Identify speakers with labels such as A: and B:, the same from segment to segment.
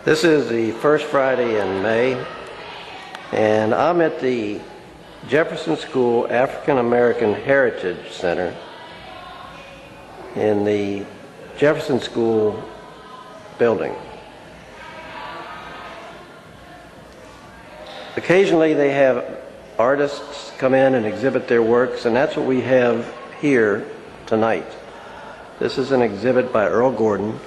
A: This is the first Friday in May, and I'm at the Jefferson School African American Heritage Center in the Jefferson School building. Occasionally they have artists come in and exhibit their works, and that's what we have here tonight. This is an exhibit by Earl Gordon,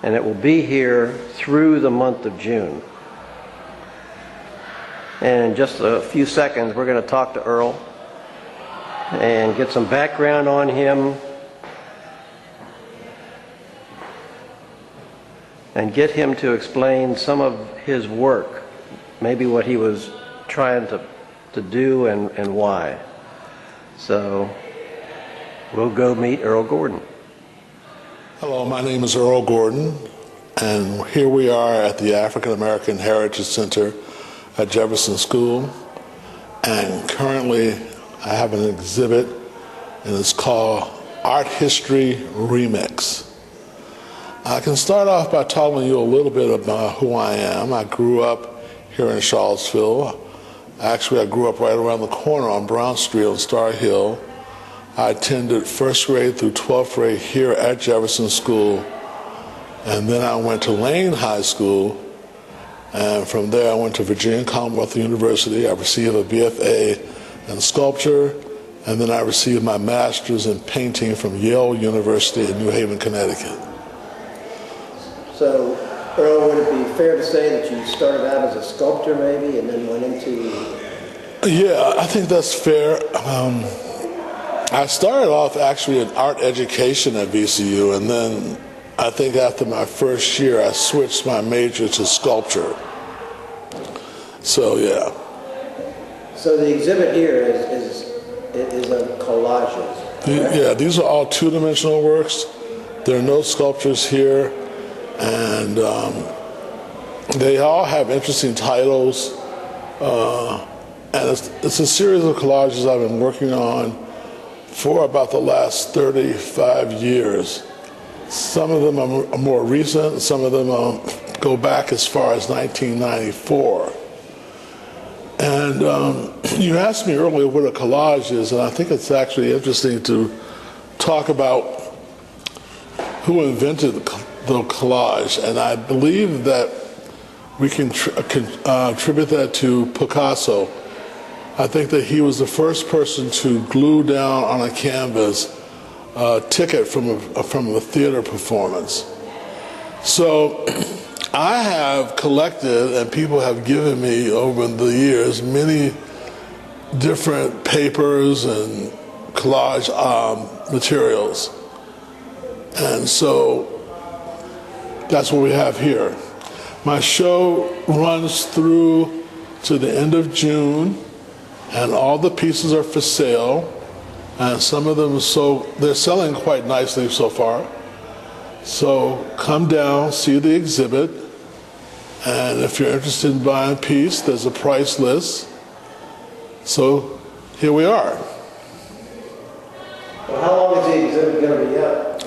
A: and it will be here through the month of June. And in just a few seconds, we're going to talk to Earl and get some background on him and get him to explain some of his work, maybe what he was trying to do and why. So we'll go meet Earl Gordon.
B: Hello, my name is Earl Gordon, and here we are at the African American Heritage Center at Jefferson School, and currently I have an exhibit, and it's called Art History Remix. I can start off by telling you a little bit about who I am. I grew up here in Charlottesville. Actually, I grew up right around the corner on Brown Street on Star Hill. I attended first grade through 12th grade here at Jefferson School, and then I went to Lane High School, and from there I went to Virginia Commonwealth University. I received a BFA in sculpture, and then I received my master's in painting from Yale University in New Haven, Connecticut.
A: So, Earl, would it be fair to say that you started out as a sculptor maybe and then went into...
B: Yeah, I think that's fair. I started off actually in art education at VCU, and then I think after my first year I switched my major to sculpture. So yeah.
A: So the exhibit here is of collages.
B: Yeah, these are all two-dimensional works. There are no sculptures here, and they all have interesting titles. And it's a series of collages I've been working on for about the last 35 years. Some of them are more recent, some of them go back as far as 1994. And you asked me earlier what a collage is, and I think it's actually interesting to talk about who invented the collage. And I believe that we can attribute that to Picasso. I think that he was the first person to glue down on a canvas a ticket from a theater performance. So I have collected, and people have given me over the years, many different papers and collage materials. And so that's what we have here. My show runs through to the end of June, and all the pieces are for sale, and some of them they're selling quite nicely so far. So come down, see the exhibit, and if you're interested in buying a piece, there's a price list. So here we are.
A: Well, how long is the exhibit going to be up?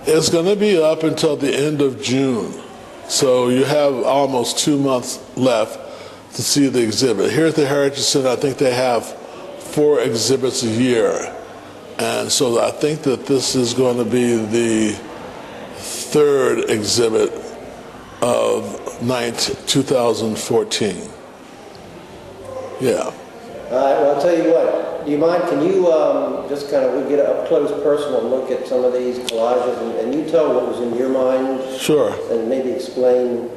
B: It's going to be up until the end of June. So you have almost 2 months left to see the exhibit. Here at the Heritage Center, I think they have 4 exhibits a year. And so I think that this is going to be the 3rd exhibit of 2014. Yeah.
A: All right, well, I'll tell you what. Do you mind, can you just kind of, we get an up-close personal look at some of these collages, and you tell what was in your mind?
B: Sure.
A: And maybe explain.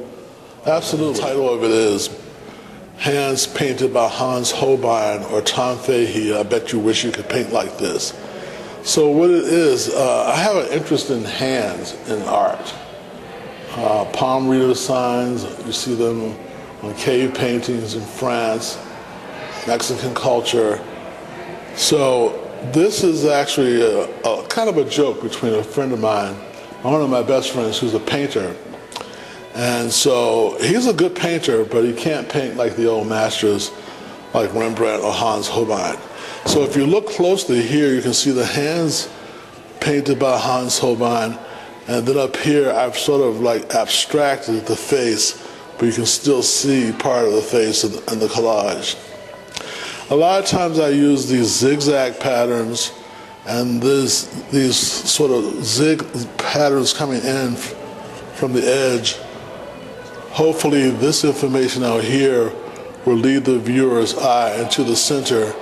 B: Absolutely. The title of it is Hands Painted by Hans Holbein or Tom Fahey, I Bet You Wish You Could Paint Like This. So what it is, I have an interest in hands in art. Palm reader signs, you see them on cave paintings in France, Mexican culture. So this is actually a kind of a joke between a friend of mine, one of my best friends who's a painter. And so he's a good painter, but he can't paint like the old masters like Rembrandt or Hans Holbein. So if you look closely here, you can see the hands painted by Hans Holbein, And then up here, I've sort of like abstracted the face, but you can still see part of the face in the collage. A lot of times I use these zigzag patterns and these sort of zig patterns coming in from the edge. Hopefully this information out here will lead the viewer's eye into the center.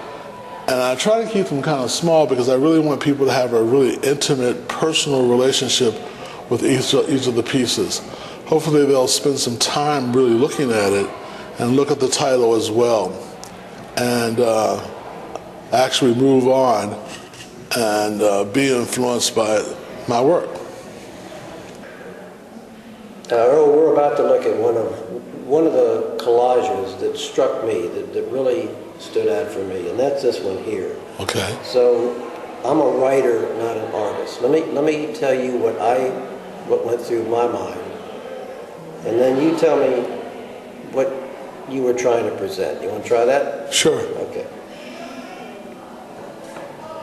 B: And I try to keep them kind of small because I really want people to have a really intimate, personal relationship with each of the pieces. Hopefully they'll spend some time really looking at it and look at the title as well, and actually move on and be influenced by my work.
A: Earl, we're about to look at one of the collages that struck me, that really stood out for me, and that's this one here.
B: Okay.
A: So I'm a writer, not an artist. Let me tell you what went through my mind, and then you tell me what you were trying to present. You want to try that?
B: Sure.
A: Okay.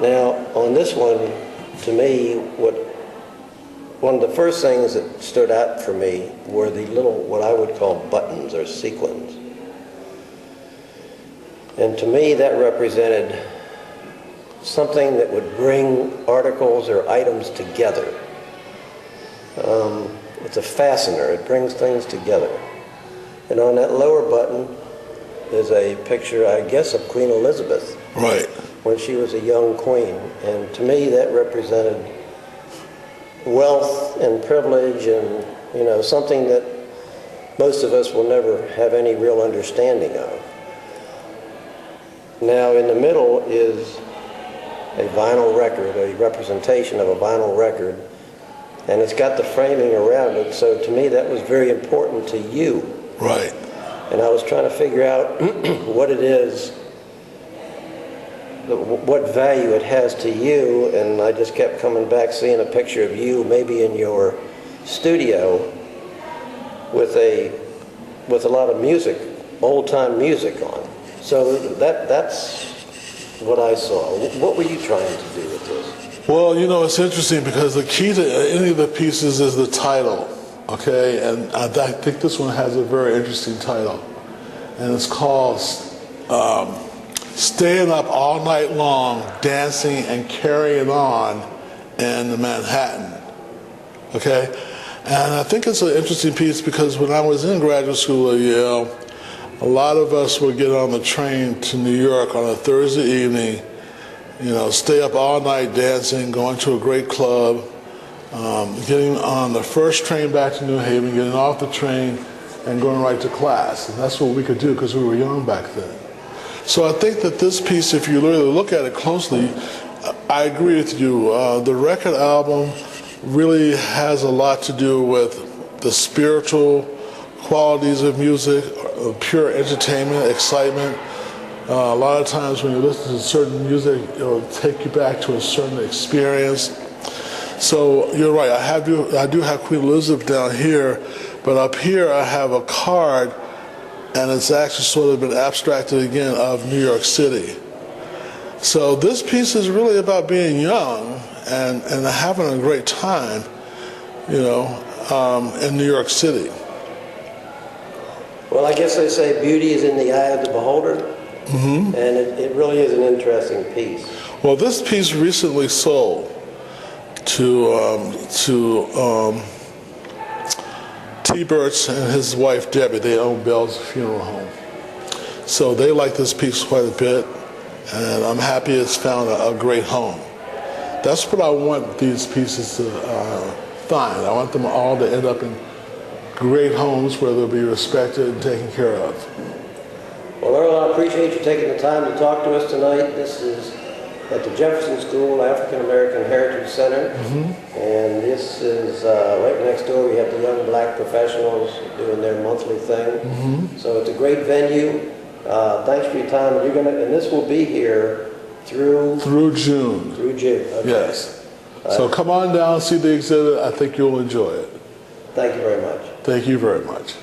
A: Now, on this one, to me, one of the first things that stood out for me were the little, what I would call buttons or sequins. And to me, that represented something that would bring articles or items together. It's a fastener. It brings things together. And on that lower button is a picture, I guess, of Queen Elizabeth.
B: Right.
A: When she was a young queen. And to me, that represented wealth and privilege and, something that most of us will never have any real understanding of. Now, in the middle is a vinyl record, a representation of a vinyl record, and it's got the framing around it, so to me that was very important to you.
B: Right.
A: And I was trying to figure out what it is, what value it has to you, and I just kept coming back seeing a picture of you maybe in your studio with a lot of music, old-time music on. So that's what I saw. What were you trying to do with this?
B: Well, it's interesting because the key to any of the pieces is the title, okay? And I think this one has a very interesting title. And it's called Staying Up All Night Long, Dancing and Carrying On in Manhattan, okay? And I think it's an interesting piece because when I was in graduate school at Yale, a lot of us would get on the train to New York on a Thursday evening, stay up all night dancing, going to a great club, getting on the first train back to New Haven, getting off the train, and going right to class. And that's what we could do because we were young back then. So I think that this piece, if you really look at it closely, I agree with you. The record album really has a lot to do with the spiritual qualities of music, pure entertainment, excitement. A lot of times when you listen to certain music, it'll take you back to a certain experience. So you're right, I do have Queen Elizabeth down here, but up here I have a card, and it's actually sort of been abstracted again of New York City. So this piece is really about being young and having a great time, in New York City.
A: Well, I guess they say beauty is in the eye of the beholder, and it really is an interesting piece.
B: Well, this piece recently sold to T. Burt's and his wife Debbie. They own Bell's Funeral Home, so they like this piece quite a bit, and I'm happy it's found a great home. That's what I want these pieces to find. I want them all to end up in great homes where they'll be respected and taken care of.
A: Well, Earl, I appreciate you taking the time to talk to us tonight. This is at the Jefferson School African American Heritage Center, and this is right next door. We have the young black professionals doing their monthly thing. So it's a great venue. Thanks for your time. And this will be here through
B: June.
A: Through June. Okay.
B: Yes. So come on down, see the exhibit. I think you'll enjoy it.
A: Thank you very much.
B: Thank you very much.